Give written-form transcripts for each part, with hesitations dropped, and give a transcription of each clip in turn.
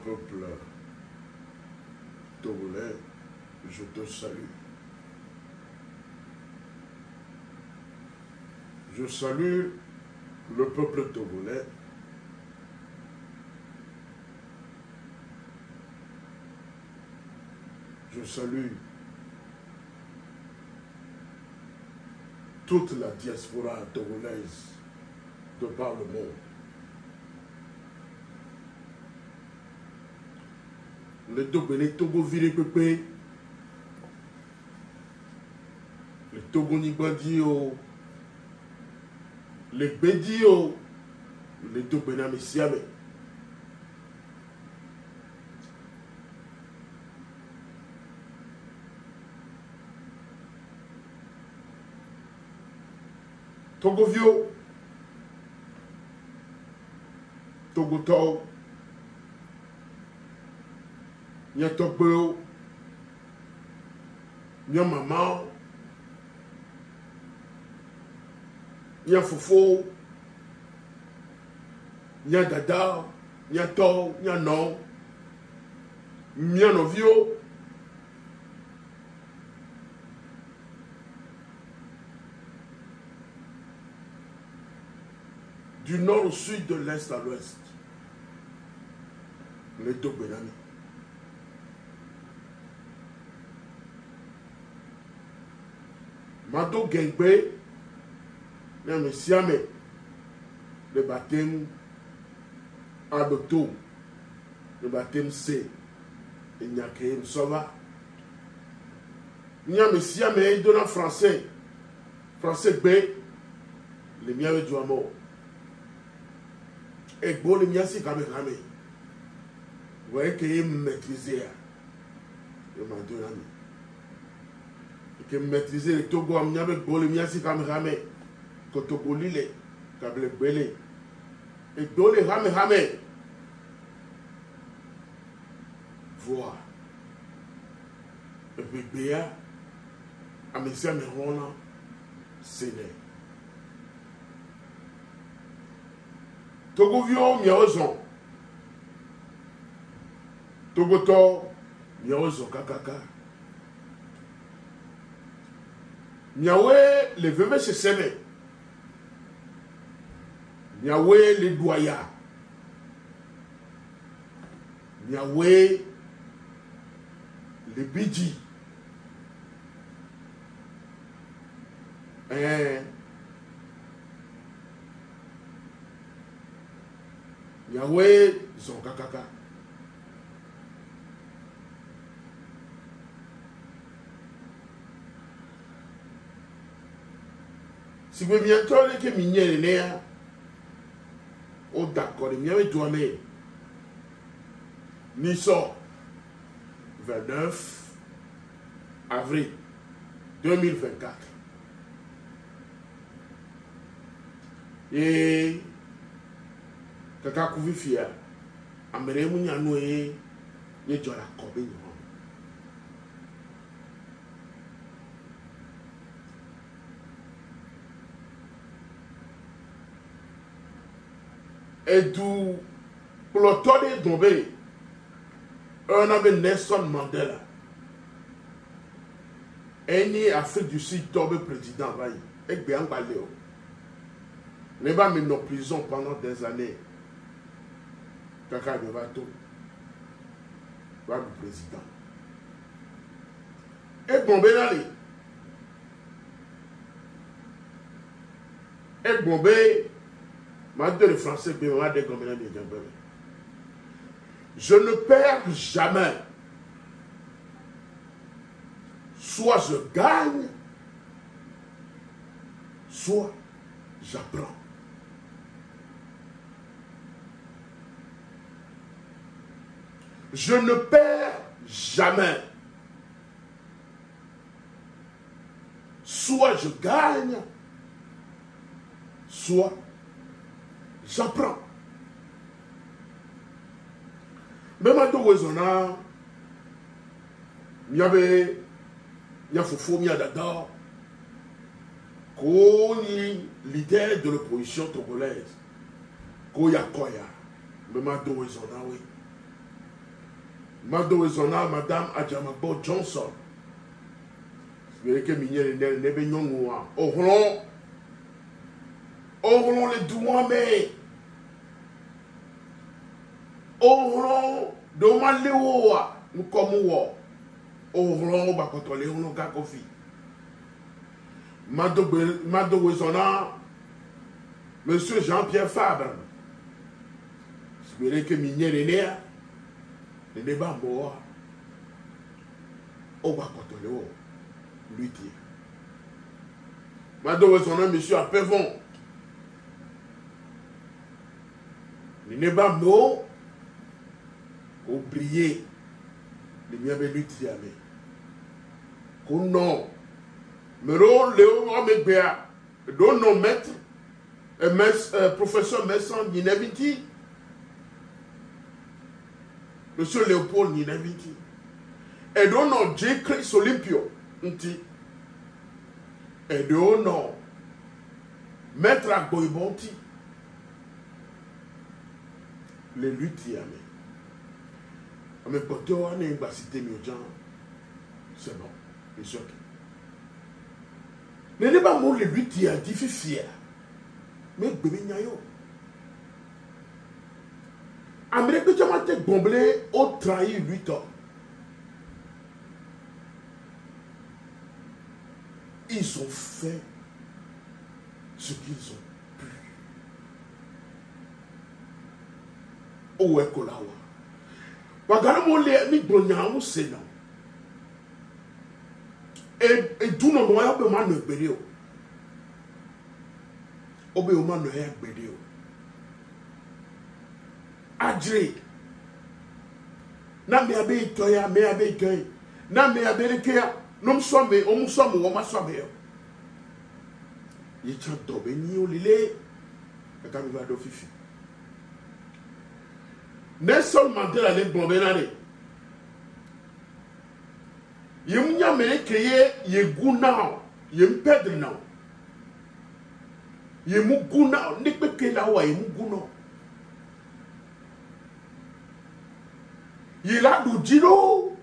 peuple togolais, je te salue. Je salue le peuple togolais. Je salue toute la diaspora togolaise de par le monde. Le Togo viré pépé, le Togo Nibadio, le Bédio, le Togo Namisiame. Togo Vio, Togo Tau, Nya Togo, Nya Maman, Nya Fofo, Nya Dada, Nya Tau, Nya Non, Nya Novio, du nord au sud, de l'est à l'ouest. Les deux Benami. Mado Gengbe, le Siame, le baptême Adoto, le baptême C, et Nyake Msova. Nyame Siame, donnant français, français B, le miawe du amour. Et bon, le miasi kame kame. Vous voyez qu'il est maîtrisé. Le mandonami. Et qu'il maîtrisé le Togo a mis avec bon, le miasi kame kame. Que Togo lile, kable belé. Et bon, le rame rame. Voir. Et puis, Béa, à mes amis, Rona, c'est né. Togo vio miaozo. Togo to miaozo kakaka. Miawe le veve se sene. Miawe le doya. Miawe le bidji. Yahweh Zonkakaka. Si vous bien tourné que minier né, oh d'accord, il y avait douané. Nisso, 29 avril 2024. Et kaka kuvi fia amere mu nyanu ye jora kobe nyo edu plotode dombe on avait Nelson Mandela eni Afrique du Sud tobe président vai egbe angbale o ne ba mis en prison pendant des années. Kaka de Vato, va le président. Et Bombé Nali. Et Bombé, ma deux français, je ne perds jamais. Soit je gagne, soit j'apprends. Je ne perds jamais. Soit je gagne, soit j'apprends. Même à Togouzona, il y avait Fofo, il y a Dada, leader de l'opposition togolaise, Koya Koya, même à Togouzona, oui. Madouezona, Madame Adjamabo Johnson. Vous voyez que Mignel n'est pas noir. Orlon les douans, mais. Orlon, demande les rois, nous comme rois. Orlon, va contrôler, on a Kofi. Madouezona, Monsieur Jean-Pierre Fabre. Vous voyez que Mignel est né. Le débat mort. On va contrôler, lui dire. Madouezona, Monsieur Apevon. Le débat mort. Oublier les miens lui dire. Qu'on non. Mais Léo Amébéa, dont nos maîtres, professeur Messan Nineviti, Monsieur Léopold Nineviti, et dont nos J. Chris Olympio, et dont nos maîtres Agboibonti, les luthiers. Mais quand on est en cité Miojan, c'est bon, c'est sûr. Ne n'est pas mon le luthier difficile. Mais bébé Nyayo. Amérique que tu m'as été bomblé au trahi 8 ans. Ils ont fait ce qu'ils ont pu. Où est Kolawa? Wagana mo le mi gbonya mo se non. Et tout non noya be ma no gbede o. Obe o ma no ya gbede o. Adre. Na me abe itoya, me abe itoy. Na me abe rekia, no mso me, o mso mo ma so me. Ye chan dobe ni o lile. E ka mi va do fifi. Nelson Mandela les bombenare. Yem nyamere kreye ye guna, yem pedre na. Yem guna, nek pe ke la wa yem guna. Ye la du jiro.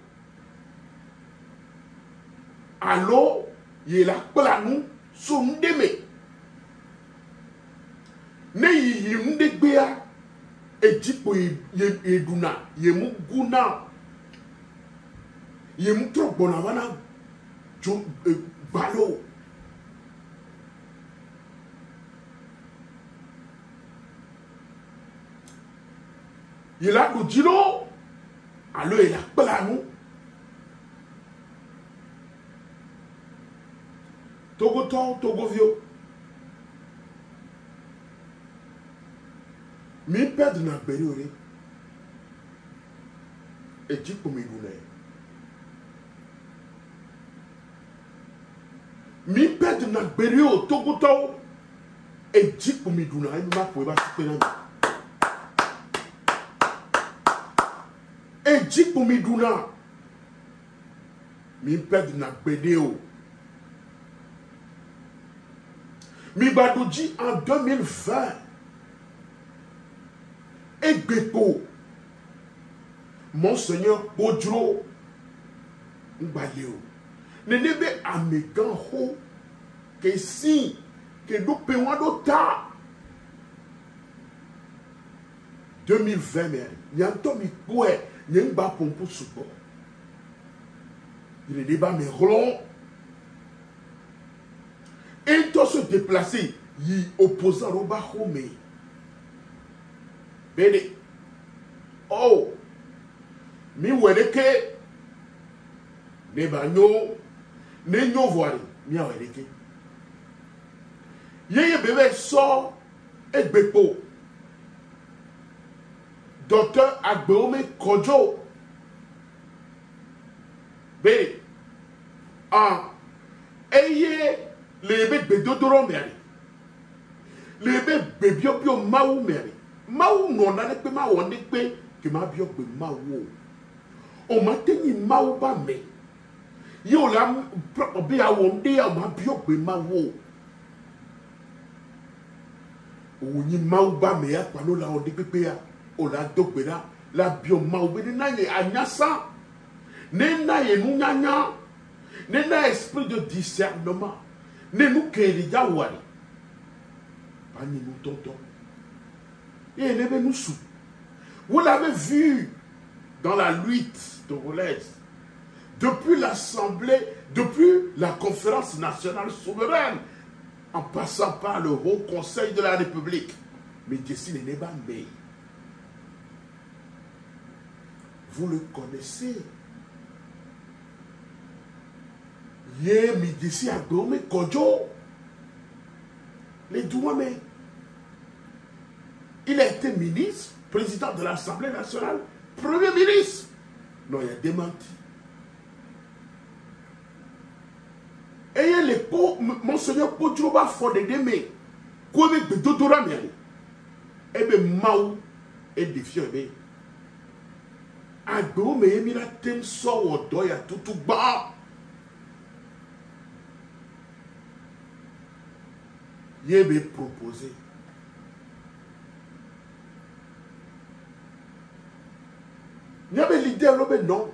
Allo, ye la planu so ndeme. Ne yi ndek bea. Ejipo yeduna yemu guna yemu trobona wana jo balo yela do jilo alo ela planu togo vio mi perdre na gberiore ejipo mi gune mi perdre na gberio togoto ejipo mi guna ai ma po ba sipe na ejipo mi guna mi perdre na gberio mi badoji en 2020 Egbepo, Monseigneur Bodro Mbaleo, ne nebe amegan ho, que si, que nous payons d'ota 2020, il y a un temps mi koué, il y a un bas pour support. Il est débat mais relon. Et il doit se déplacer, il opposant au bas homé. Bene, oh, mi wedeke, ne banyo, ne nyo voile, mi a wedeke. Yeye bébé sort et bepo. Docteur Agbeome Kojo. Bene, eye, le bébé dodoro meri. Le bébé biobio maou meri. Maou non na nekpe ma won nekpe ke ma bi ogbe ma wo o ma teni maou ba me yo la bi a won de a ma bi ogbe ma wo o ni maou ba me ya pa lo la o de pepe ya o la dogbe da la bioma ne anyasa ne na ye nu nyanya ne na esprit de discernement ne nous kerija wari pani nous tonton et ne nous sous. Vous l'avez vu dans la lutte togolaise depuis l'Assemblée, depuis la conférence nationale souveraine, en passant par le Haut Conseil de la République. Mais Dessine Nebambe, vous le connaissez. Yé Midisi Agome Kodjo, les Douame. Il a été ministre, président de l'Assemblée nationale, premier ministre. Non, il a démenti. Et les monseigneur Kodjoba Fodedeme, Koué de Dodora Miali, et bien Maou et défiant. Agome Emira Tem So Doya Tutuba. Il m'a proposé. Il y avait l'idée, non.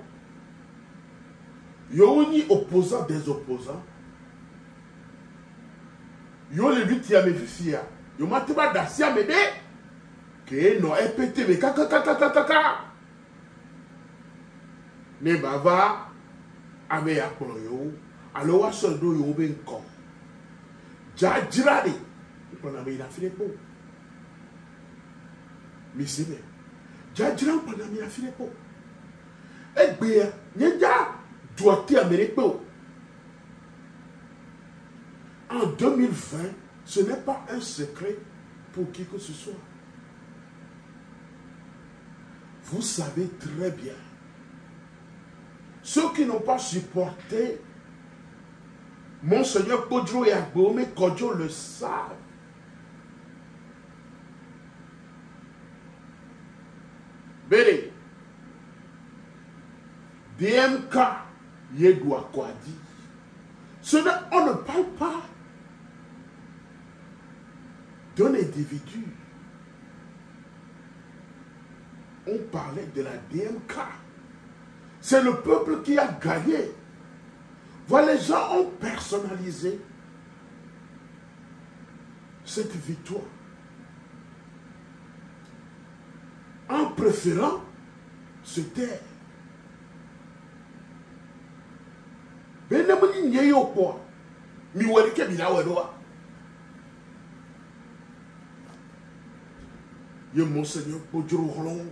Il y a un opposant des opposants. Il y a les luttes qui ont fait fier. Il y a des gens qui ont fait que non, répété, mais kaka. Ne bava, ame ya koyo, alors à ce dos, il y a un corps. Jadjirade, on a mis la filepo. Mais c'est bien. Jadjirade, on a mis la filepo. Eh bien, il y a doigté américain. En 2020, ce n'est pas un secret pour qui que ce soit. Vous savez très bien. Ceux qui n'ont pas supporté Monseigneur Kodjo et Agome Kodjo le savent. Bélé, DMK Yedwa Kwadi. On ne parle pas d'un individu. On parlait de la DMK. C'est le peuple qui a gagné. Voilà, les gens ont personnalisé cette victoire en préférant se taire. Mais ne me n'y a pas. Mi welke bila wedoa. Ye Monseigneur Kodjo Rolon.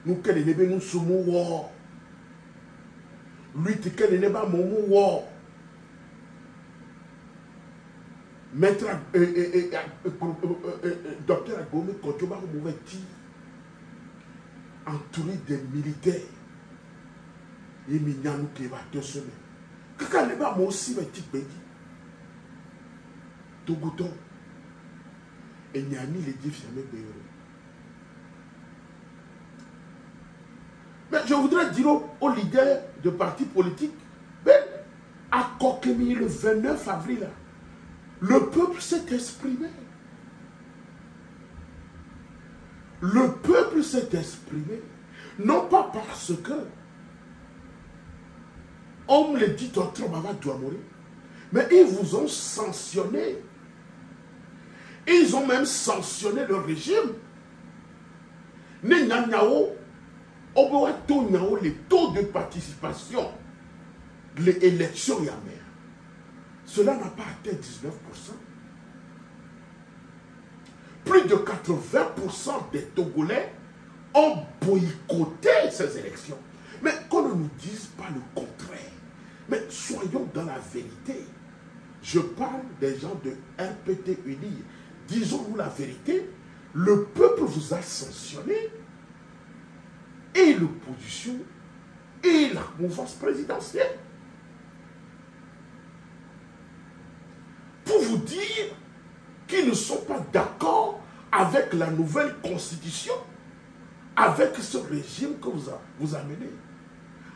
Nous qu'elle n'est pas nous sommes war. Lui qu'elle n'est pas mon war. Maître docteur Agome Kodjo ba mauvais tir. Entouré des militaires. Et Minyanou qui va 2 semaines. Kaka n'est pas moi aussi mais petit pays. Togoton. Et Nyami les dit fermé Béro. Mais je voudrais dire aux leaders de partis politiques, à Kokemi le 29 avril, le peuple s'est exprimé. Le peuple s'est exprimé. Non pas parce que on me le dit d'autres Baba doit mourir, mais ils vous ont sanctionné. Ils ont même sanctionné le régime. Les taux de participation de l'élection Yamer, cela n'a pas atteint 19%. Plus de 80% des Togolais ont boycotté ces élections. Mais qu'on ne nous dise pas le contraire. Mais soyons dans la vérité. Je parle des gens de RPT Uni. Disons-nous la vérité. Le peuple vous a sanctionné. Et l'opposition et la mouvance présidentielle. Pour vous dire qu'ils ne sont pas d'accord avec la nouvelle constitution, avec ce régime que vous amenez,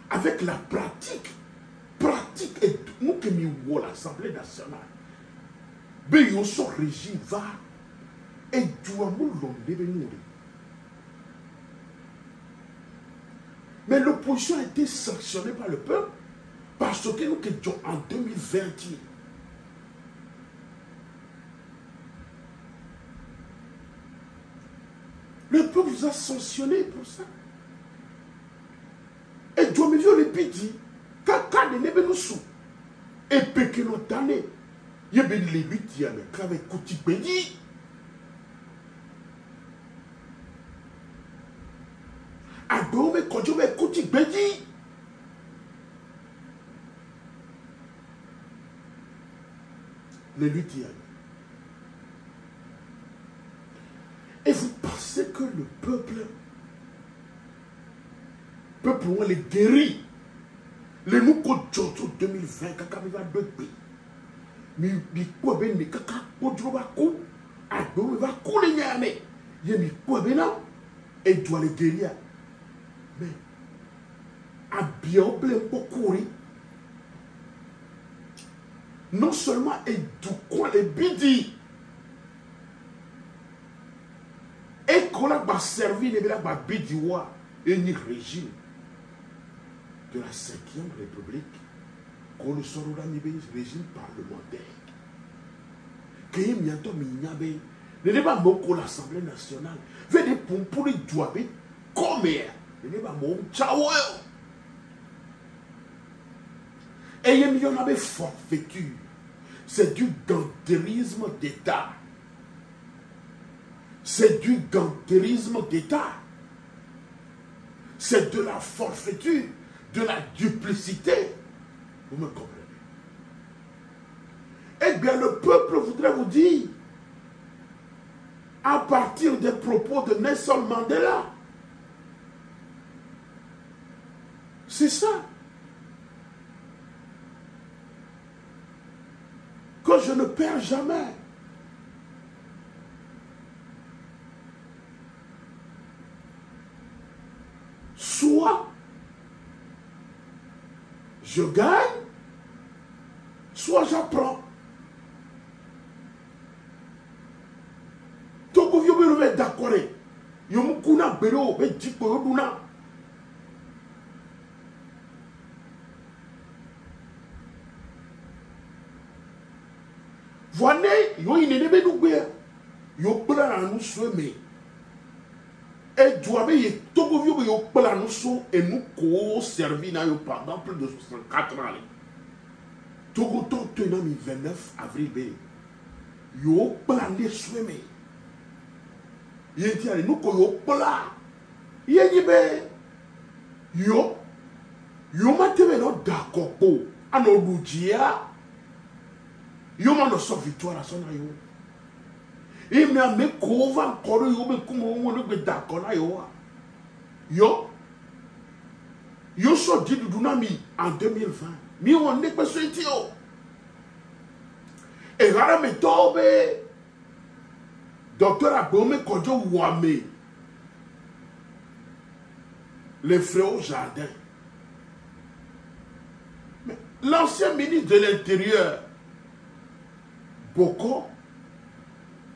avec la pratique, et nous qui nous l'Assemblée nationale, mais ce régime va et doit nous l'enlever. Mais l'opposition a été sanctionnée par le peuple parce que nous étions en 2020. Le peuple vous a sanctionné pour ça. Et Dieu me dit, le dit, kaka de nebe nous sous. Et péché nous tanné. Il y a bien les huit, il y a le travail kouti béni. Adome kodjo me kouti béni. Les huit, il y a. Et vous pensez que le peuple on les guérit. Les nous kodjo 2020, kaka me va deux pays. Mi quoi ben ni kaka kodjo va kou. Adome va kou les nyame. Yé mi quoi ben non. Et doit les guérir. Mais à bien blé pour courir. Non seulement et du quoi les bidi. Et qu'on a servi les bidi wa et ni régime de la 5e République. Qu'on le sort au régime parlementaire. Qu'il y a bientôt minyabe. Ne n'est pas mon l'Assemblée nationale. Venez pour les douabe comme ne n'est pas mon tchao. Et il y en avait forfaiture. C'est du gantérisme d'État. C'est du gantérisme d'État. C'est de la forfaiture, de la duplicité. Vous me comprenez? Eh bien, le peuple voudrait vous dire, à partir des propos de Nelson Mandela, c'est ça. Que je ne perds jamais. Soit je gagne, soit j'apprends. Toko vyo be be d'accord. Yo mu kuna bero be diko yo duna. Voyez, yo inene be nou gbe. Yo pela na nou sweme. Et doit be toko vyo be yo pela nou so et nous ko servi na yo pendant plus de 64 ans. Togo ton tenant 29 avril be. Yo pela ne sweme. Yenti ale nous ko yo pela. Yeni be yo mateme no d'accord po. Ano ludia. Yo mando so victoire à son ayo. Et me kova encore yo be kumo wonu be d'accord na yo. Yo so di dunami en 2020. Mi on ne pas senti yo. Et gara me tobe Docteur Abome Kodjo Ouame, les frères au jardin. L'ancien ministre de l'Intérieur, Boko,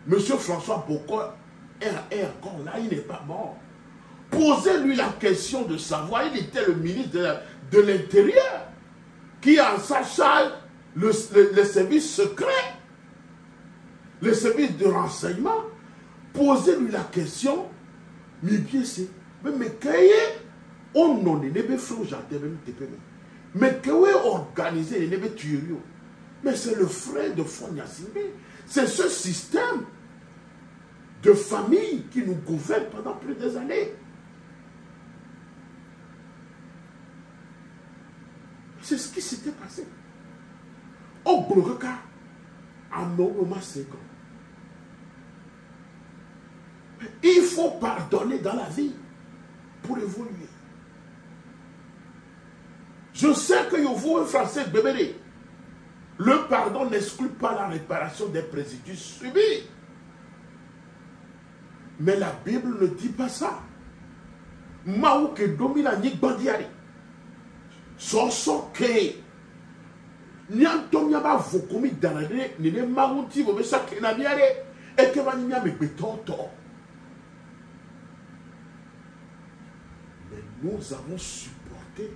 M. François Boko, est encore là, il n'est pas mort. Posez-lui la question de savoir, il était le ministre de l'Intérieur, qui a en sa charge le service secret, le service de renseignement. Posez-lui la question, mais bien c'est, mais quand on n'en est pas fait au jardin, mais quand on organise les tueries, mais c'est le frère de Fonia Simbe, c'est ce système de famille qui nous gouverne pendant plus des années. C'est ce qui s'était passé. Au Brogaka, à Noroma Segon. Il faut pardonner dans la vie pour évoluer. Je sais que vous, un Français, bébé, le pardon n'exclut pas la réparation des préjudices subis. Mais la Bible ne dit pas ça. Maouke domina ni bandiari. Soso ke. Nyantom yaba vokomi danade nene maouti bobe sake na biare et que vanya me betonto. nous avons supporté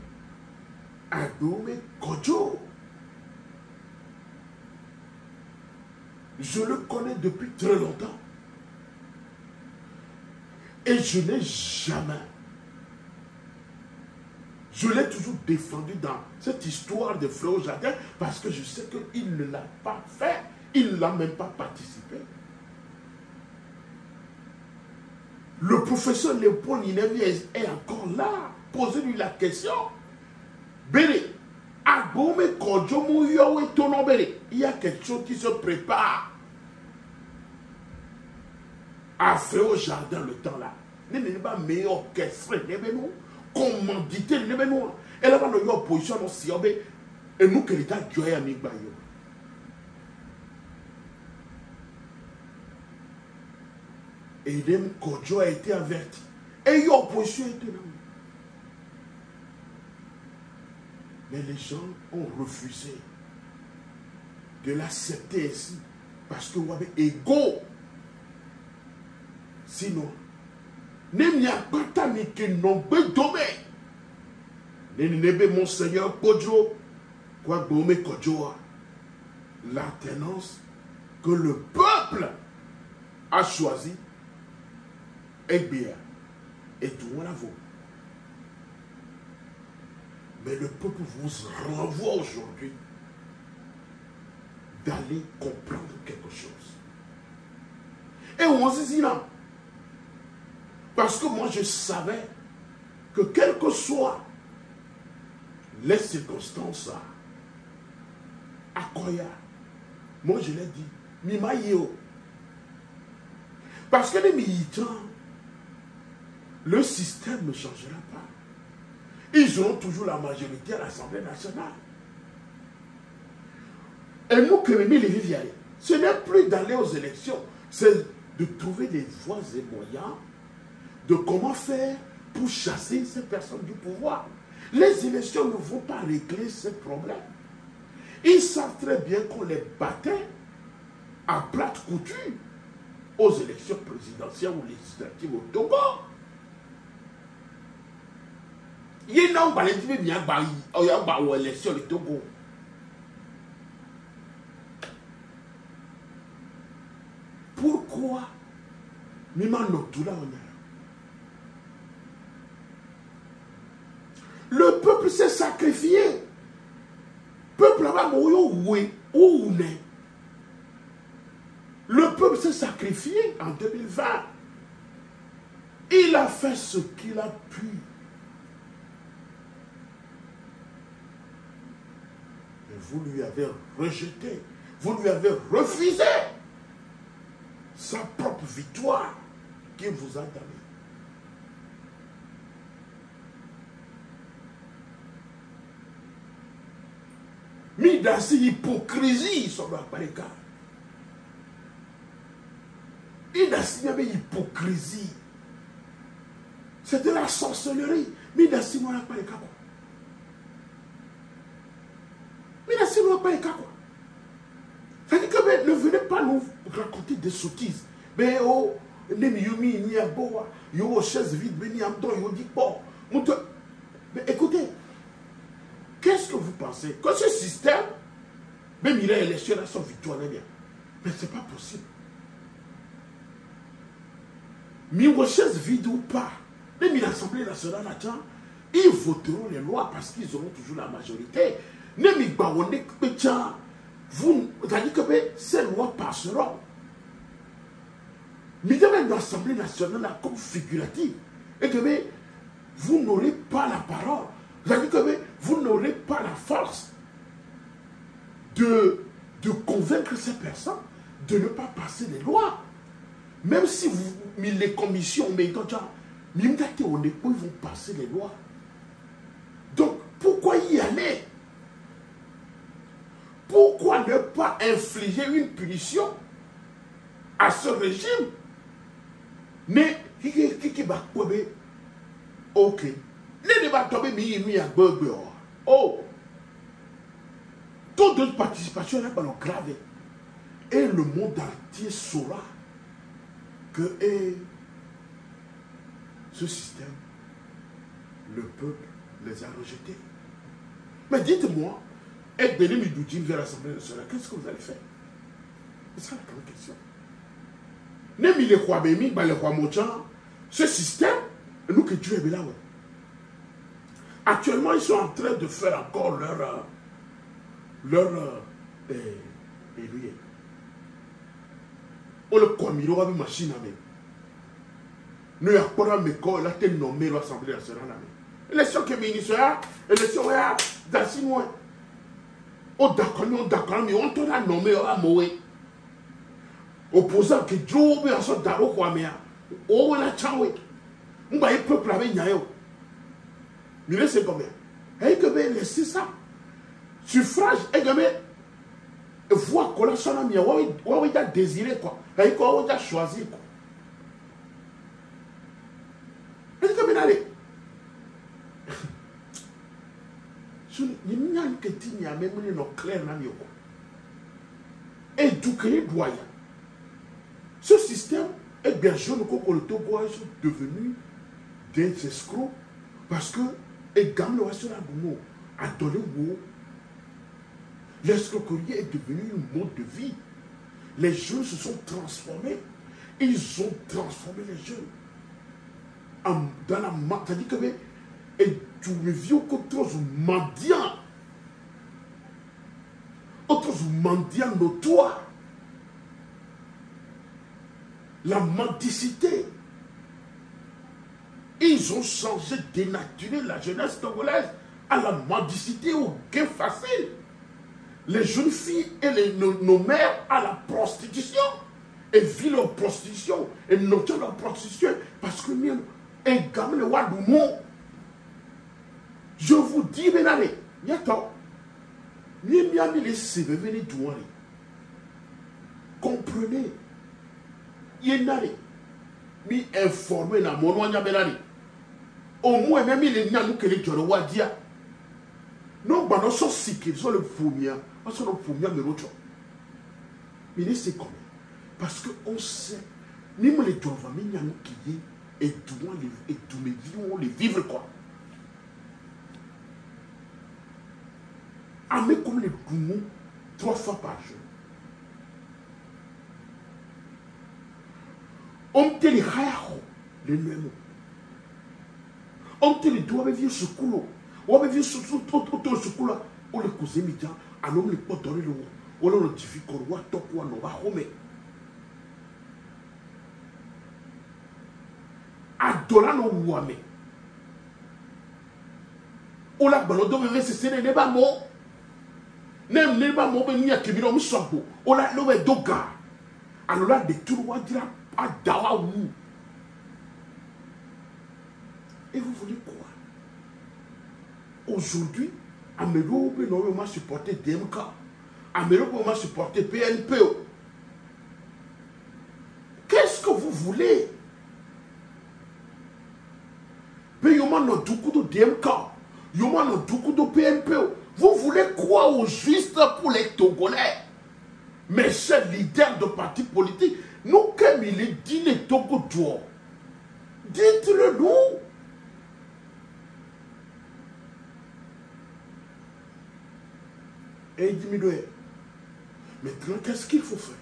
Agbéomé Kodjo. Je le connais depuis très longtemps. Et je n'ai jamais, je l'ai toujours défendu dans cette histoire de Fléau Jardin parce que je sais qu'il ne l'a pas fait, il ne l'a même pas participé. Le professeur Léopold Ninevi est encore là. Posez-lui la question. Bélé, Agbéomé Kodjo Mouyo et Tonon Bélé, il y a quelque chose qui se prépare. À Fléau Jardin le temps là. Nous n'avons pas meilleur orchestré, nous commandité, nous et là, nous avons opposition, et nous, que l'État a mis bayo. Et Idem Kodjo a été averti. Et il y a opposition était là. Mais les gens ont refusé de l'accepter ainsi. Parce que vous avez ego. Sinon, il n'y a pas de qui n'ont pas de Monseigneur Kodjo, quoi Gbéomé Kodjo, la tenance que le peuple a choisi est bien. Et tout le monde la vaut. Mais le peuple vous renvoie aujourd'hui d'aller comprendre quelque chose. Et on se dit là, parce que moi je savais que quelles que soient les circonstances à Koya, moi je l'ai dit, Mimaïo. Parce que les militants, le système ne changera pas. Ils auront toujours la majorité à l'Assemblée nationale. Et nous, Kérémy Lévy-Vianney, ce n'est plus d'aller aux élections, c'est de trouver des voies et moyens de comment faire pour chasser ces personnes du pouvoir. Les élections ne vont pas régler ces problèmes. Ils savent très bien qu'on les battait à plate couture aux élections présidentielles ou législatives au Togo. Il y a une élection au Togo. Pourquoi le peuple s'est sacrifié. Le peuple s'est sacrifié en 2020. Il a fait ce qu'il a pu. Mais vous lui avez rejeté. Vous lui avez refusé sa propre victoire qu'il vous a donnée. Midasi hypocrisie sur la paléka. Midasi avait hypocrisie. C'était la sorcellerie. Midasi n'a pas les cas. Midasi n'a pas les cas. C'est-à-dire que ne venez pas nous raconter des sottises. Mais oh, Nemi ni a boa, yo chaise vide, ni amdo, yo dit bon. Mais écoutez, qu'est-ce que vous pensez? Que ce système, même il a élection à son victoire, mais c'est pas possible. Mais vos chaises vides ou pas, même l'Assemblée nationale attend, ils voteront les lois parce qu'ils auront toujours la majorité. Même ils baronné vous avez dit que ces lois passeront. Mais dans l'Assemblée nationale comme figurative, et que vous n'aurez pas la parole. Vous avez dit que vous n'aurez pas la force de convaincre ces personnes de ne pas passer les lois. Même si vous les commissions, mais ils vont passer les lois. Donc, pourquoi y aller? Pourquoi ne pas infliger une punition à ce régime? Mais, ok. Les débats tombés, oh, taux de participation est grave. Et le monde entier saura que ce système le peuple les a rejetés. Mais dites-moi, et Béni Midoudjine vient à l'Assemblée nationale, qu'est-ce que vous allez faire? C'est ça la grande question. Nemi les rois Bémi, les rois Mojan, ce système, nous que Dieu est là. Actuellement, ils sont en train de faire encore leur élu. On le commis, avec machine à même. Nous avons mis là, t'es nommé l'Assemblée nationale. Élection que ministre, élection d'Assinois. On d'accord, mais on t'a nommé à Moé. Opposant que Dieu veut en d'aro quoi, mais on a tchaoué. On va y peuple avec Nyayo. Mais c'est combien? Et que bien laisser ça. Suffrage, et que bien. Voir qu'on a son ami, on a désiré quoi. Et qu'on a choisi quoi. Et que bien allez. Il n'y a que tu as même une claire n'ami quoi. Et du que les doyens. Ce système est bien sûr que le Togo est devenu des escrocs parce que et gamme le sur la goumou a donné où l'escroquerie est devenu un mode de vie. Les jeunes se sont transformés. Ils ont transformé les jeunes dans la c'est-à-dire que et tu me vis contre mendiants, autres mendiants notoires. La mendicité. Ils ont changé, dénaturé la jeunesse togolaise à la mendicité, au gain facile. Les jeunes filles et nos mères à la prostitution. Et vivent leur prostitution. Et notent leur prostitution. Parce que nous, un gamin le Wadoumou. Je vous dis, Benale, il y a tant. Nous, les CV douane. Comprenez. Yenare mi informé na mono nya belani au moins même il n'y a nous que les joro wadia non ba no so siki so le fumia so le fumia me rocho mais c'est comment parce que on sait ni me les joro mi nya nous qui et tout les et tous mes vies les vivre quoi amé comme les poumons 3 fois par jour. On te les rayaho, les nuémos. On te les doit vivre ce coulo. On va vivre ce coulo. On les cause médias. Alors on les peut donner le mot. On le notifie qu'on voit tout quoi nous va homer. Adola no wame. On la balodo me c'est ne ba mo. Nem ne ba mo be ni akibiro mi sobo. On la no be doga. Alors là de tout wa dira Adawaou. Et vous voulez quoi? Aujourd'hui, Amélo m'a supporté DMK. Amélo m'a supporté PNP. Qu'est-ce que vous voulez? Mais yoma no duku de DMK. Yoma no duku de PNP. Vous voulez quoi au juste pour les Togolais? Mais ces leaders de partis politiques, nous, comme il est dit les Togo d'or, dites-le nous. Et il dit, maintenant, qu'est-ce qu'il faut faire?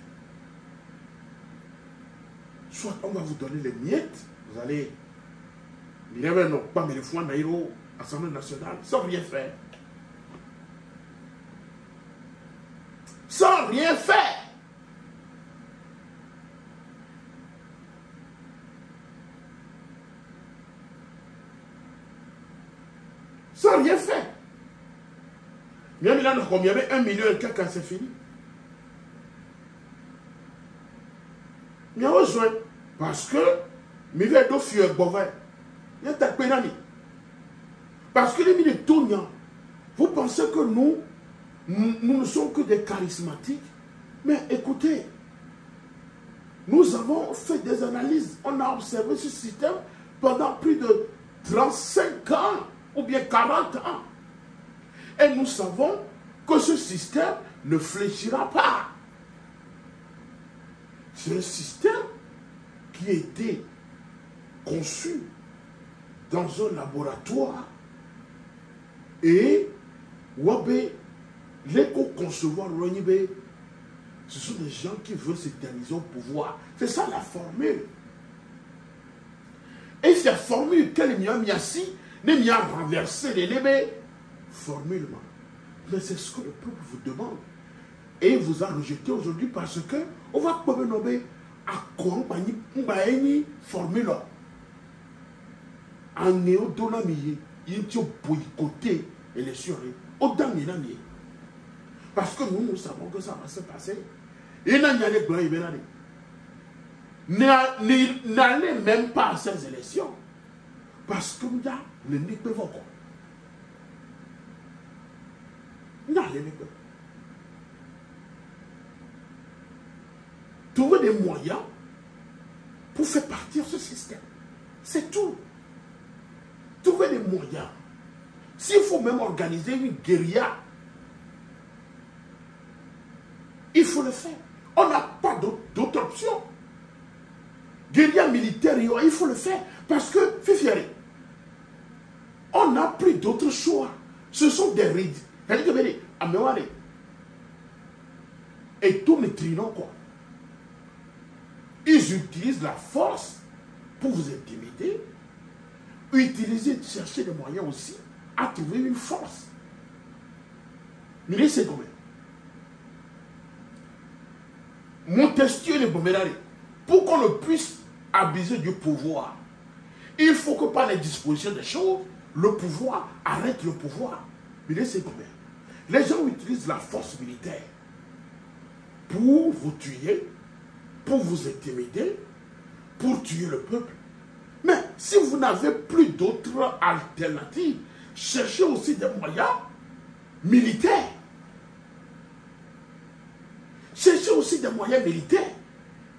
Soit on va vous donner les miettes, vous allez, il y avait non pas mais les fois Naïro, Assemblée nationale, sans rien faire. Sans rien faire. Sans rien faire. Même là, il y avait 1 million et quelques, c'est fini. Il y a besoin. Parce que, il y a deux filles bovins. Il y a des pénali. Parce que les militaires tournent. Vous pensez que nous ne sommes que des charismatiques. Mais écoutez, nous avons fait des analyses. On a observé ce système pendant plus de 35 ans ou bien 40 ans. Et nous savons que ce système ne fléchira pas. C'est un système qui a été conçu dans un laboratoire et l'éco-concevoir, ce sont des gens qui veulent s'éterniser au pouvoir. C'est ça la formule. Et cette formule qu'elle m'a mis assis, n'est pas renversé les lébés. Formule. Mais c'est ce que le peuple vous demande. Et il vous a rejeté aujourd'hui parce que on va pas nommer à compagnie une formule. En néo-donami, il faut boycotter l'élection. Parce que nous savons que ça va se passer. Et n'allez même pas à ces élections. Parce que nous avons le Nipévoko. Trouver des moyens pour faire partir ce système. C'est tout. Trouver des moyens. S'il faut même organiser une guérilla, il faut le faire. On n'a pas d'autre option. Guérilla militaire, il faut le faire. Parce que, Fifiari, on n'a plus d'autre choix. Ce sont des rides. Et tout les trinons, quoi. Ils utilisent la force pour vous intimider. Chercher des moyens aussi à trouver une force. Mais c'est combien? Montesquieu et Bomérari, pour qu'on ne puisse abuser du pouvoir, il faut que par les dispositions des choses, le pouvoir arrête le pouvoir. Mais c'est combien? Les gens utilisent la force militaire pour vous tuer, pour vous intimider, pour tuer le peuple. Mais si vous n'avez plus d'autres alternatives, cherchez aussi des moyens militaires. Cherchez aussi des moyens militaires.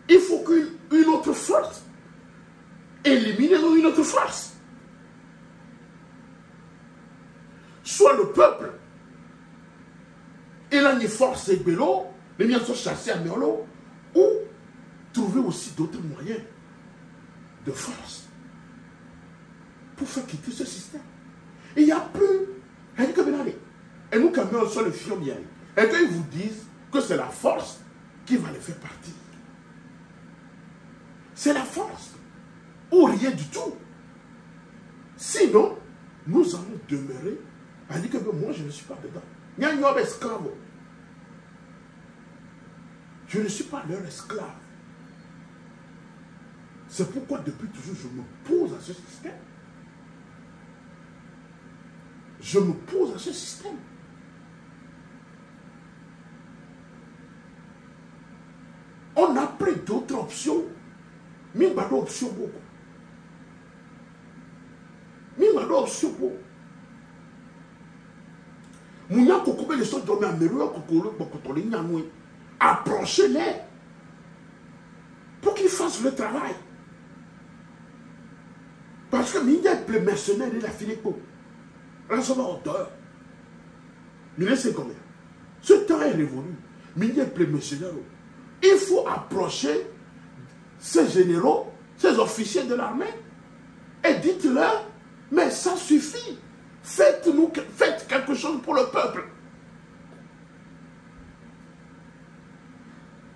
Il faut qu'une autre force élimine une autre force. Soit le peuple, il a une force et bélo, les miens sont chassés à Merlot, ou trouver aussi d'autres moyens de force pour faire quitter ce système. Il n'y a plus. Et nous, quand même, sur le fion, et qu'ils vous disent que c'est la force qui va les faire partir. C'est la force. Ou rien du tout. Sinon, nous allons demeurer. Elle dit que moi, je ne suis pas dedans. Il y a un homme esclave. Je ne suis pas leur esclave. C'est pourquoi depuis toujours, je me pose à ce système. Je me pose à ce système. On n'a plus d'autres options. Mais il n'y a pas d'option beaucoup. Mais il n'y a pas d'option beaucoup. Mounia Kokobe les sont dormis à Meroua Kokoro Bokotoli Nyanoué. Approchez-les pour qu'ils fassent le travail. Parce que Mindia est plus mercenaire, il a fini pour. Là, ça va hauteur. Mais c'est combien? Ce temps est révolu. Mindia est plus mercenaire. Il faut approcher ces généraux, ces officiers de l'armée, et dites-leur, mais ça suffit. Faites quelque chose pour le peuple.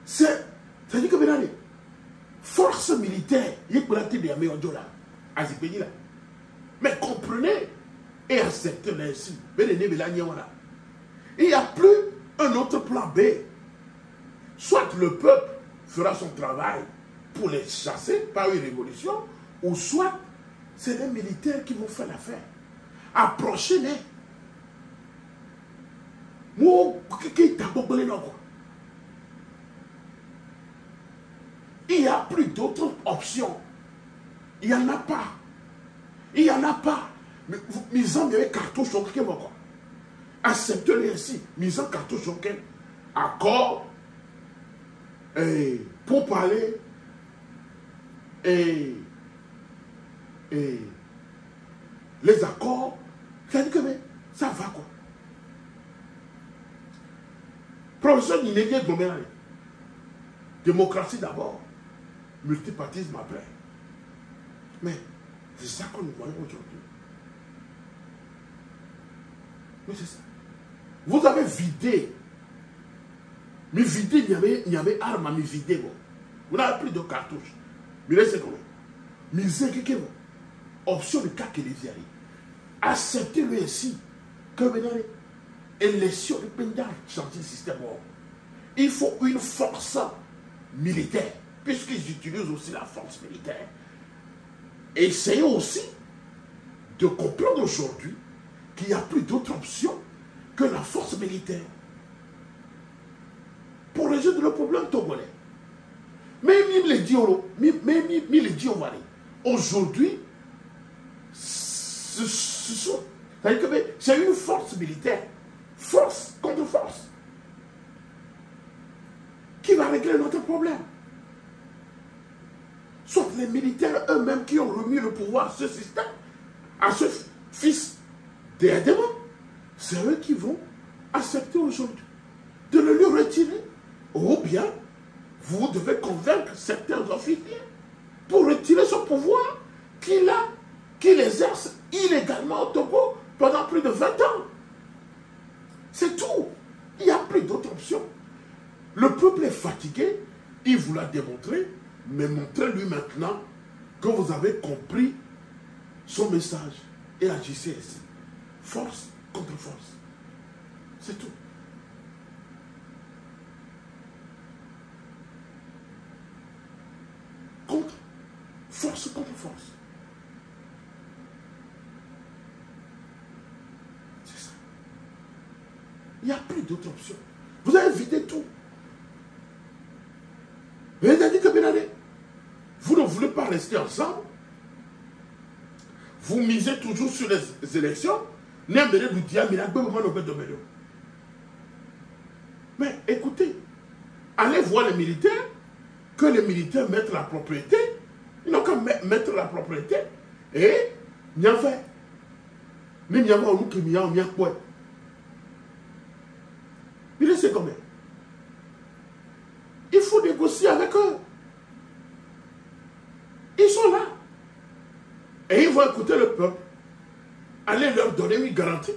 C'est-à-dire que force militaire, il y a des $1 mais comprenez et acceptez l'insi. Il n'y a plus un autre plan B. Soit le peuple fera son travail pour les chasser par une révolution, ou soit c'est les militaires qui vont faire l'affaire. Approchez-les. Il n'y a plus d'autres options. Il n'y en a pas. Il n'y en a pas. Mais ils ont des cartouches sur quel moment. Acceptez-les ainsi. Ils ont cartouches sur quel accord pour parler et les accords. C'est-à-dire que ça va quoi. Professeur Ninégué Goméré. Démocratie d'abord, multipartisme après. Mais C'est ça que nous voyons aujourd'hui. Oui, c'est ça. Vous avez vidé. Mais vidé, il y avait arme à me vider. Vous n'avez plus de cartouches. Mais laissez comment. Mais c'est que vous. Option de cas que les y arrivent. Acceptez-le ainsi. Que venez élection de Pendar changer le système. Il faut une force militaire. Puisqu'ils utilisent aussi la force militaire. Essayez aussi de comprendre aujourd'hui qu'il n'y a plus d'autre option que la force militaire pour résoudre le problème togolais. Même les dios, aujourd'hui, c'est une force militaire, force contre force, qui va régler notre problème. Soit les militaires eux-mêmes qui ont remis le pouvoir à ce système, à ce fils d'Adama, c'est eux qui vont accepter aujourd'hui de le lui retirer. Ou bien, vous devez convaincre certains officiers pour retirer ce pouvoir qu'il exerce illégalement au Togo pendant plus de 20 ans. C'est tout. Il n'y a plus d'autre option. Le peuple est fatigué, il vous l'a démontré, mais montrez-lui maintenant que vous avez compris son message et agissez ainsi. Force contre force. C'est tout. Force contre force. C'est ça. Il n'y a plus d'autre option. Vous avez vidé tout. Et il a dit que Benadé, vous ne voulez pas rester ensemble. Vous misez toujours sur les élections. Mais écoutez, allez voir les militaires, que les militaires mettent la propriété. Ils n'ont qu'à mettre la propriété. Et il y a fait. Mais il y a un qui y a quoi. Il est combien. Il faut négocier avec eux. Ils sont là. Et ils vont écouter le peuple. Allez leur donner une garantie.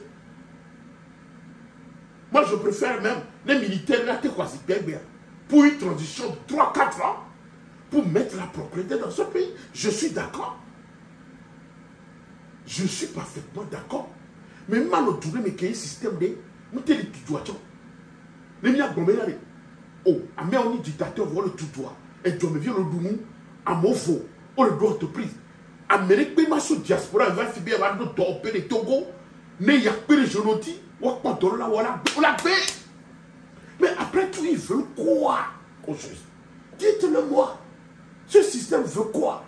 Moi, je préfère même les militaires là, pour une transition de 3-4 ans, pour mettre la propriété dans ce pays. Je suis d'accord. Je suis parfaitement d'accord. Mais maintenant, nous avons un système de... Nous avons les tout-droits. Les miens ont dit, oh, mais on est dictateur, on le tout-droit. Et tu me viens le doumou, à mon faux, on le doit entreprise. Amérique, mais ma diaspora, elle va finir par nous torper les Togo, mais il y a peu de genotis, on va pas là, voilà, on la paix. Mais après tout, ils veulent quoi au juste? Dites-le moi. Ce système veut quoi?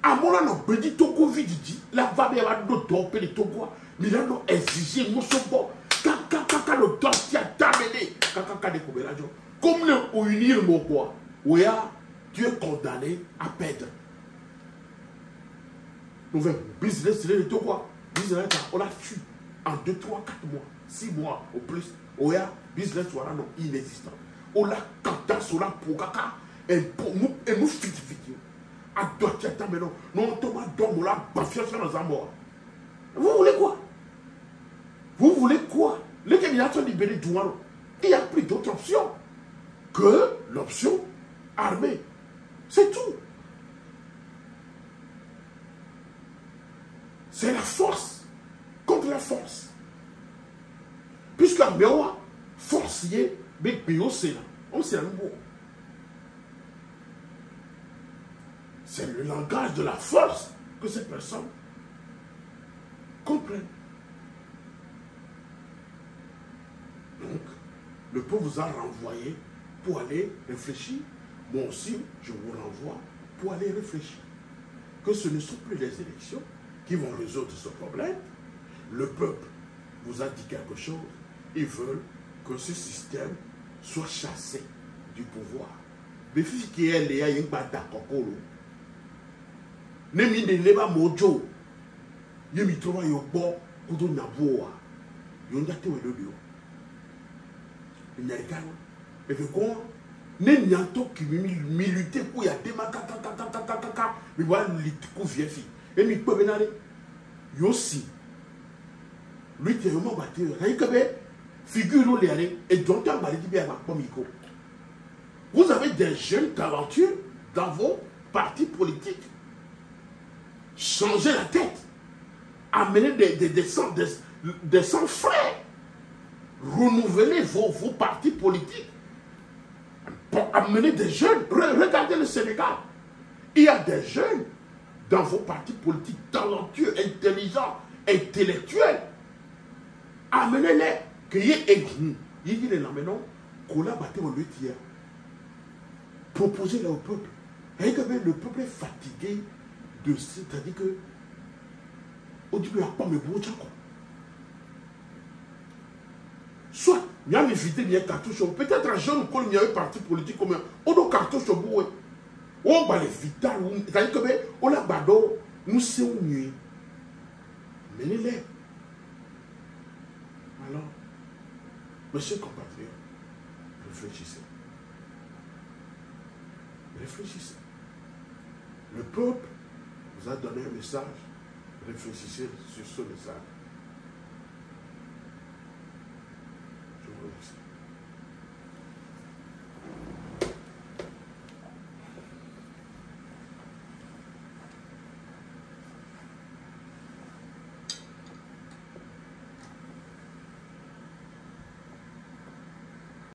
À mon avis, on dit Togo vidi, la va bien nous torper les Togo, mais là, nous exiger, nous sommes bons. Quand le dossier a terminé, comme le unir mon quoi, oui, tu es condamné à perdre. Nous faisons business, c'est le Togo. Business, on l'a tué en 2, 3, 4 mois, 6 mois au plus. Oui, business, voilà, non, inexistant. On l'a canté sur la pour caca, et nous fit vidéo. À dossier, mais non, nous tomons dans mon la bafia sur nos amours. Vous voulez quoi? Vous voulez quoi? Les Kenyans sont libérés du Douaro. Il n'y a plus d'autre option que l'option armée. C'est tout. C'est la force contre la force. Puisque l'armée a forcé, mais c'est là. On sait un mot. C'est le langage de la force que ces personnes comprennent. Donc, le peuple vous a renvoyé pour aller réfléchir. Moi aussi, je vous renvoie pour aller réfléchir. Que ce ne sont plus les élections qui vont résoudre ce problème. Le peuple vous a dit quelque chose. Ils veulent que ce système soit chassé du pouvoir. Mais si qui est là, il y a un d'accord. Ne mi ne leba mojo. Ye mi trouva yo bo kudo na boa. Yo ndate we lobio. Nyaikano. Et que quoi ne nyanto qui milité pour y a des kaka mais voilà l'itiku viefi et mi peut venir yosi lui qui est vraiment battu rien que figure les et donc en baladi bien comme Miko. Vous avez des jeunes talentueux dans vos partis politiques. Changez la tête. Amenez des sangs frais. Renouvelez vos partis politiques. Pour amener des jeunes. Regardez le Sénégal. Il y a des jeunes dans vos partis politiques talentueux, intelligents, intellectuels. Amenez-les. Proposez-les au peuple. Et que le peuple est fatigué de ça. C'est-à-dire que au début, il n'y a pas de bon. Soit, il y a invité, il y a cartouche. Peut-être un jeune ou il y a un parti politique comme on a cartouche au bout. On va les vital. C'est-à-dire que on a bado, nous sommes mieux. Menez-les. Alors, monsieur compatriote, réfléchissez. Réfléchissez. Le peuple vous a donné un message. Réfléchissez sur ce message.